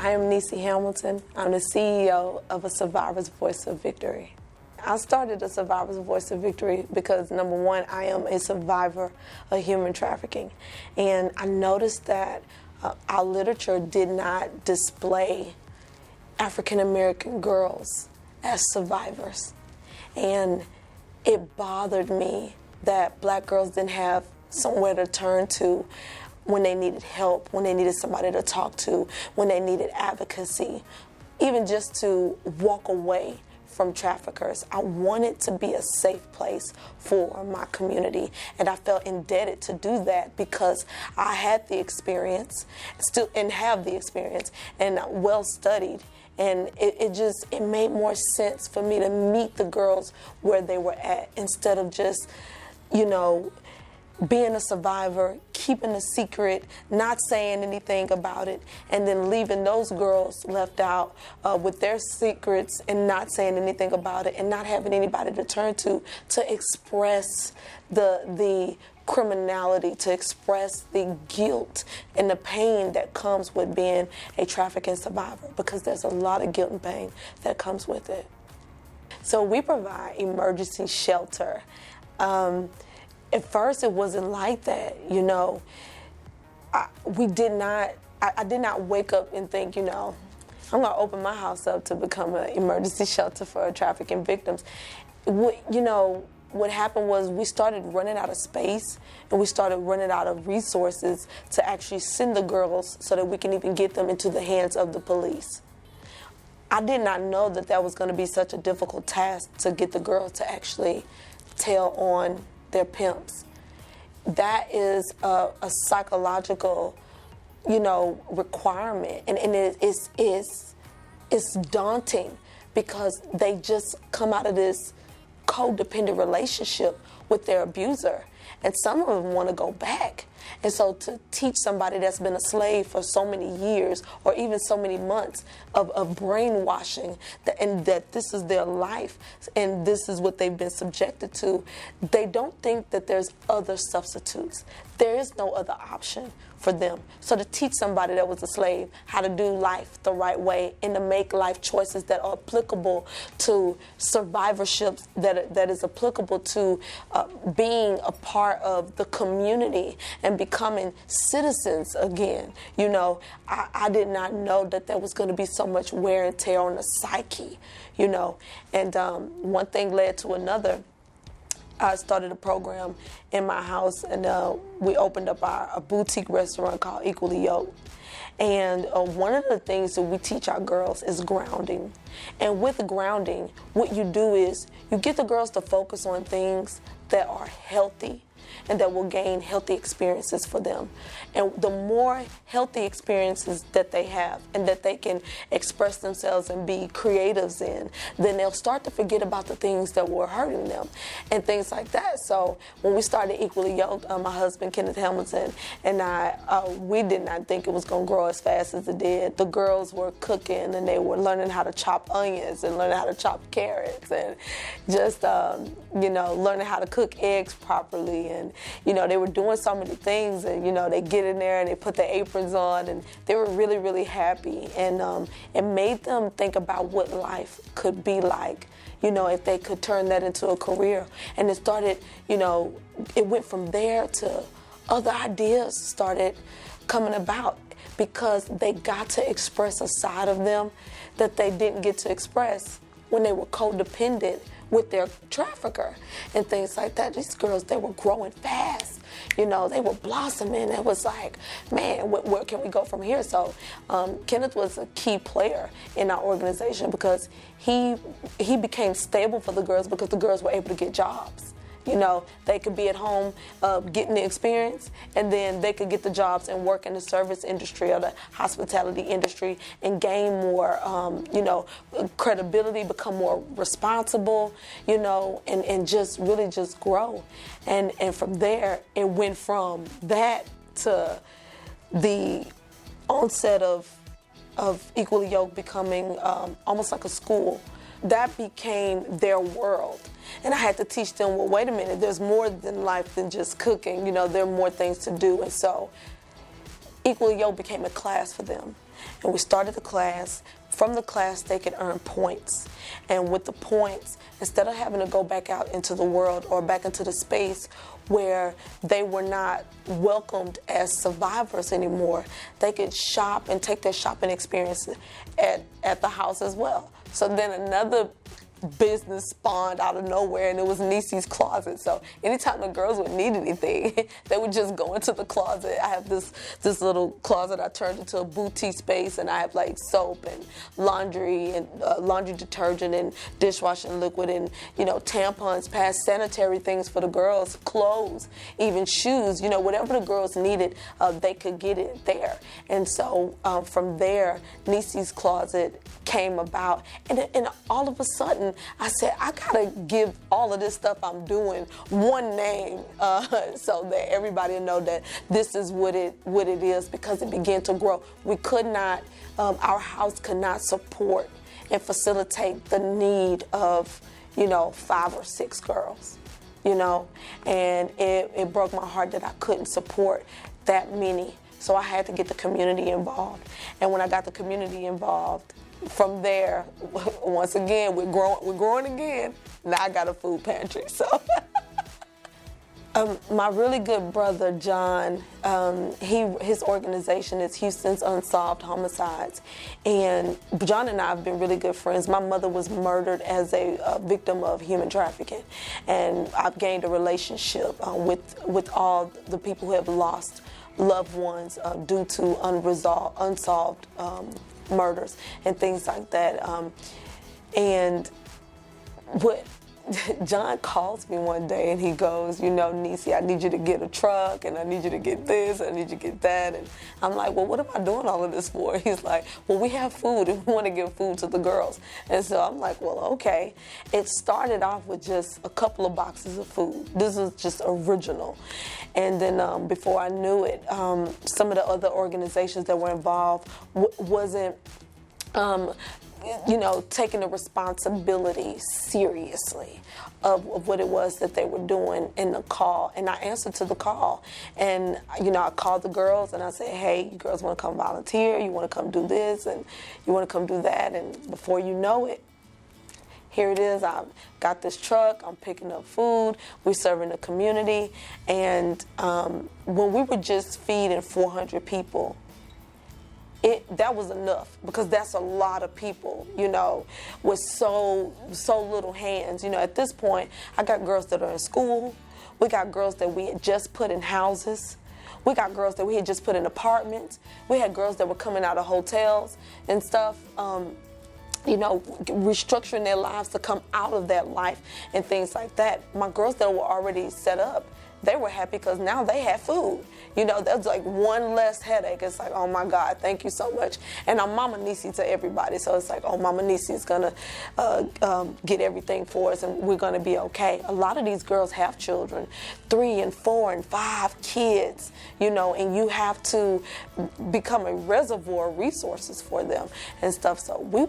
I am Nissi Hamilton. I'm the CEO of A Survivor's Voice of Victory. I started A Survivor's Voice of Victory because, number one, I am a survivor of human trafficking. And I noticed that our literature did not display African American girls as survivors. And it bothered me that black girls didn't have somewhere to turn to when they needed help, when they needed somebody to talk to, when they needed advocacy, even just to walk away from traffickers. I wanted to be a safe place for my community, and I felt indebted to do that because I had the experience, still and have the experience, and well studied. And it made more sense for me to meet the girls where they were at instead of just, being a survivor, keeping a secret, not saying anything about it, and then leaving those girls left out with their secrets and not saying anything about it and not having anybody to turn to express the criminality, to express the guilt and the pain that comes with being a trafficking survivor, because there's a lot of guilt and pain that comes with it. So we provide emergency shelter. At first, it wasn't like that, I did not wake up and think, I'm going to open my house up to become an emergency shelter for trafficking victims. What happened was we started running out of space and we started running out of resources to actually send the girls so that we can even get them into the hands of the police. I did not know that was going to be such a difficult task to get the girls to actually tell on their pimps. That is a psychological, requirement, and it's daunting because they just come out of this codependent relationship with their abuser, and some of them want to go back. And so to teach somebody that's been a slave for so many years or even so many months of brainwashing and that this is their life and this is what they've been subjected to, they don't think that there's other substitutes. There is no other option for them. So to teach somebody that was a slave how to do life the right way and to make life choices that are applicable to survivorship, that is applicable to being a part of the community and becoming citizens again. I did not know that there was going to be so much wear and tear on the psyche, and one thing led to another. I started a program in my house, and we opened up a boutique restaurant called Equally Yoked. And one of the things that we teach our girls is grounding. And with grounding, what you do is you get the girls to focus on things that are healthy and that will gain healthy experiences for them. And the more healthy experiences that they have and that they can express themselves and be creatives in, then they'll start to forget about the things that were hurting them and things like that. So when we started Equally Yoked, my husband, Kenneth Hamilton, and I, we did not think it was going to grow as fast as it did. The girls were cooking and they were learning how to chop onions and learning how to chop carrots and just, learning how to cook eggs properly. And, they were doing so many things, and, they get in there and they put their aprons on, and they were really, really happy. And it made them think about what life could be like, if they could turn that into a career. And it started, it went from there to other ideas started coming about because they got to express a side of them that they didn't get to express when they were codependent with their trafficker and things like that. These girls, they were growing fast. They were blossoming. It was like, man, where can we go from here? So Kenneth was a key player in our organization because he became stable for the girls because the girls were able to get jobs. They could be at home getting the experience, and then they could get the jobs and work in the service industry or the hospitality industry and gain more, credibility, become more responsible, and just really just grow. And from there, it went from that to the onset of Equally Yoked becoming almost like a school. That became their world. And I had to teach them, well, wait a minute, there's more than life than just cooking. There are more things to do. And so Equally Yoked became a class for them. and we started the class. From the class, they could earn points. And with the points, instead of having to go back out into the world or back into the space where they were not welcomed as survivors anymore, they could shop and take their shopping experience at the house as well. So then another business spawned out of nowhere, and it was Nissi's Closet. So anytime the girls would need anything, they would just go into the closet. I have this little closet I turned into a boutique space, and I have like soap and laundry and laundry detergent and dishwashing liquid and, you know, tampons, past sanitary things for the girls, clothes, even shoes, you know, whatever the girls needed, they could get it there. And so from there, Nissi's Closet came about, and all of a sudden I said, I gotta give all of this stuff I'm doing one name, so that everybody will know that this is what it is, because it began to grow. We could not, our house could not support and facilitate the need of, you know, 5 or 6 girls, you know, and it broke my heart that I couldn't support that many. So I had to get the community involved, and when I got the community involved, from there, once again, we're growing again. Now I got a food pantry. So, my really good brother John, his organization is Houston's Unsolved Homicides, and John and I have been really good friends. My mother was murdered as a victim of human trafficking, and I've gained a relationship with all the people who have lost loved ones due to unsolved murders and things like that. And what John calls me one day and he goes, you know, Nissi, I need you to get a truck, and I need you to get this, I need you to get that. And I'm like, well, what am I doing all of this for? He's like, well, we have food and we want to give food to the girls. And so I'm like, well, okay. It started off with just a couple of boxes of food. This is just original. And then before I knew it, some of the other organizations that were involved wasn't, you know, taking the responsibility seriously of what it was that they were doing in the call. And I answered to the call. And, you know, I called the girls and I said, hey, you girls want to come volunteer? You want to come do this? And you want to come do that? And before you know it, here it is. I've got this truck. I'm picking up food. We're serving the community. And when we were just feeding 400 people, that was enough, because that's a lot of people, you know, with so little hands. You know, at this point, I got girls that are in school. We got girls that we had just put in houses. We got girls that we had just put in apartments. We had girls that were coming out of hotels and stuff, you know, restructuring their lives to come out of that life and things like that. My girls that were already set up, they were happy because now they had food. You know, that's like one less headache. It's like, oh my God, thank you so much. And I'm Mama Nissi to everybody. So it's like, oh, Mama Nissi is going to get everything for us and we're going to be okay. A lot of these girls have children, 3 and 4 and 5 kids, you know, and you have to become a reservoir of resources for them and stuff. So we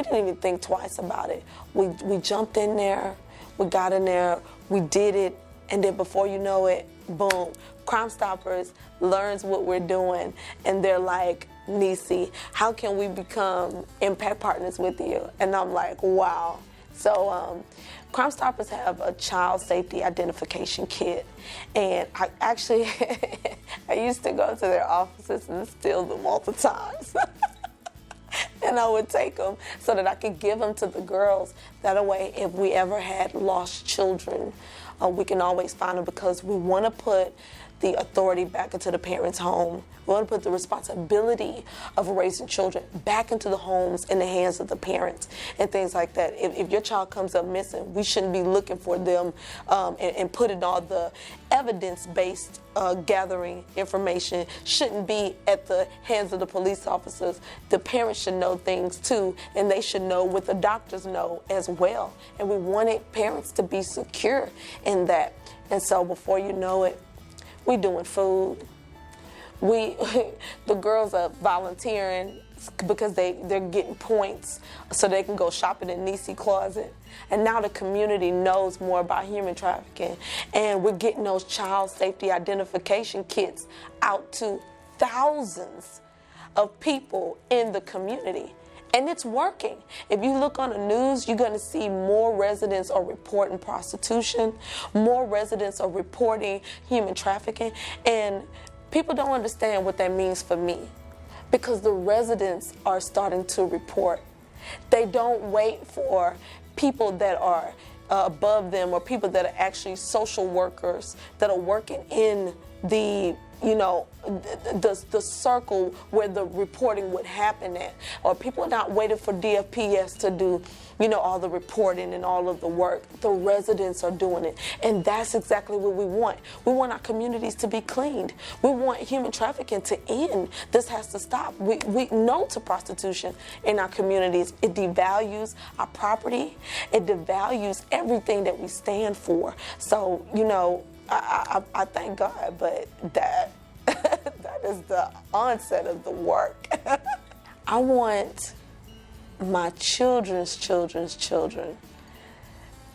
didn't even think twice about it. We jumped in there, we got in there, we did it. And then before you know it, boom, Crime Stoppers learns what we're doing, and they're like, Nissi, how can we become impact partners with you? And I'm like, wow. So Crime Stoppers have a child safety identification kit, and I actually, I used to go to their offices and steal them all the times. And I would take them so that I could give them to the girls. That way, if we ever had lost children, we can always find them, because we want to put the authority back into the parents' home. We want to put the responsibility of raising children back into the homes in the hands of the parents and things like that. If your child comes up missing, we shouldn't be looking for them and putting all the evidence-based gathering information shouldn't be at the hands of the police officers. The parents should know things too, and they should know what the doctors know as well. And we wanted parents to be secure in that. And so before you know it, we doing food. The girls are volunteering because they're getting points so they can go shopping in Nissi Closet. And now the community knows more about human trafficking. And we're getting those child safety identification kits out to thousands of people in the community. And it's working. If you look on the news, you're going to see more residents are reporting prostitution, more residents are reporting human trafficking, and people don't understand what that means for me, because the residents are starting to report. They don't wait for people that are above them, or people that are actually social workers that are working in the the circle where the reporting would happen at, or people are not waiting for DFPS to do all the reporting and all of the work. The residents are doing it, and that's exactly what we want. We want our communities to be cleaned. We want human trafficking to end. This has to stop. We no to prostitution in our communities. It devalues our property. It devalues everything that we stand for. So I thank God, but that is the onset of the work. I want my children's children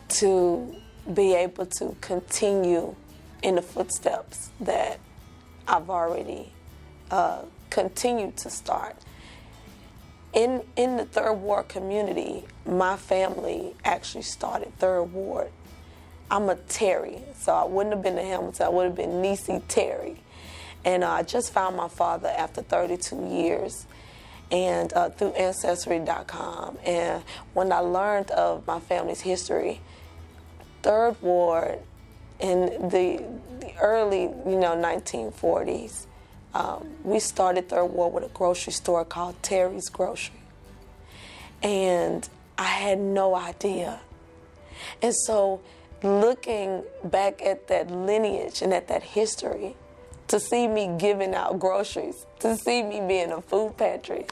to be able to continue in the footsteps that I've already continued to start. In the Third Ward community, my family actually started Third Ward. I'm a Terry, so I wouldn't have been a Hamilton. I would have been Nissi Terry. And I just found my father after 32 years, and through Ancestry.com. And when I learned of my family's history, Third Ward in the early 1940s, we started Third Ward with a grocery store called Terry's Grocery. And I had no idea. And so looking back at that lineage and at that history, to see me giving out groceries, to see me being a food pantry,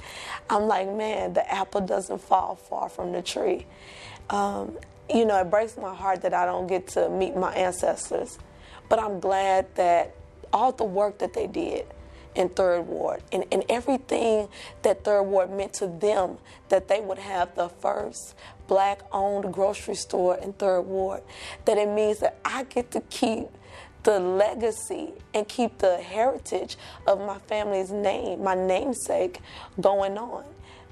I'm like, man, the apple doesn't fall far from the tree. It breaks my heart that I don't get to meet my ancestors, but I'm glad that all the work that they did in Third Ward and everything that Third Ward meant to them, that they would have the first Black-owned grocery store in Third Ward, that it means that I get to keep the legacy and keep the heritage of my family's name, my namesake, going on.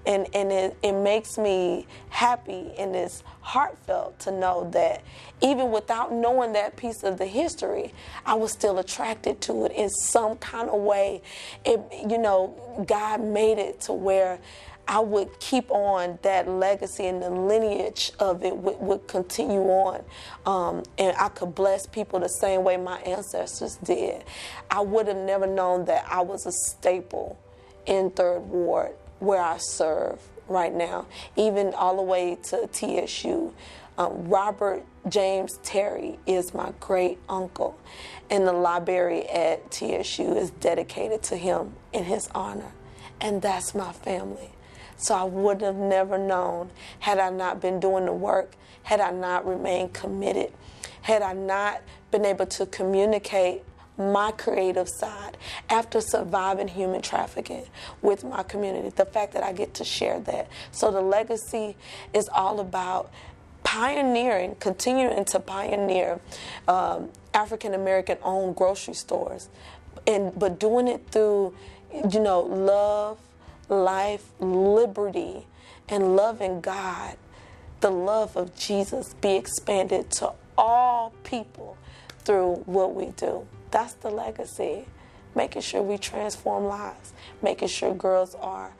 And it makes me happy and it's heartfelt to know that even without knowing that piece of the history, I was still attracted to it in some kind of way. God made it to where I would keep on that legacy, and the lineage of it would continue on. And I could bless people the same way my ancestors did. I would have never known that I was a staple in Third Ward where I serve right now, even all the way to TSU. Robert James Terry is my great uncle, and the library at TSU is dedicated to him in his honor, and that's my family. So I would have never known had I not been doing the work, had I not remained committed, had I not been able to communicate my creative side after surviving human trafficking with my community, the fact that I get to share that. So the legacy is all about pioneering, continuing to pioneer African-American owned grocery stores, but doing it through, love, life, liberty, and loving God. The love of Jesus be expanded to all people through what we do. That's the legacy. Making sure we transform lives, making sure girls are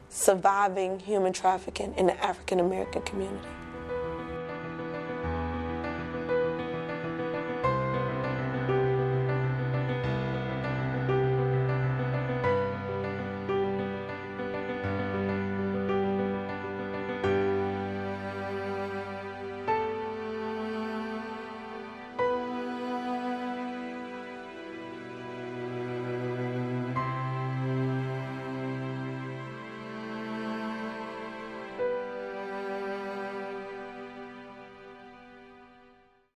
surviving human trafficking in the African American community.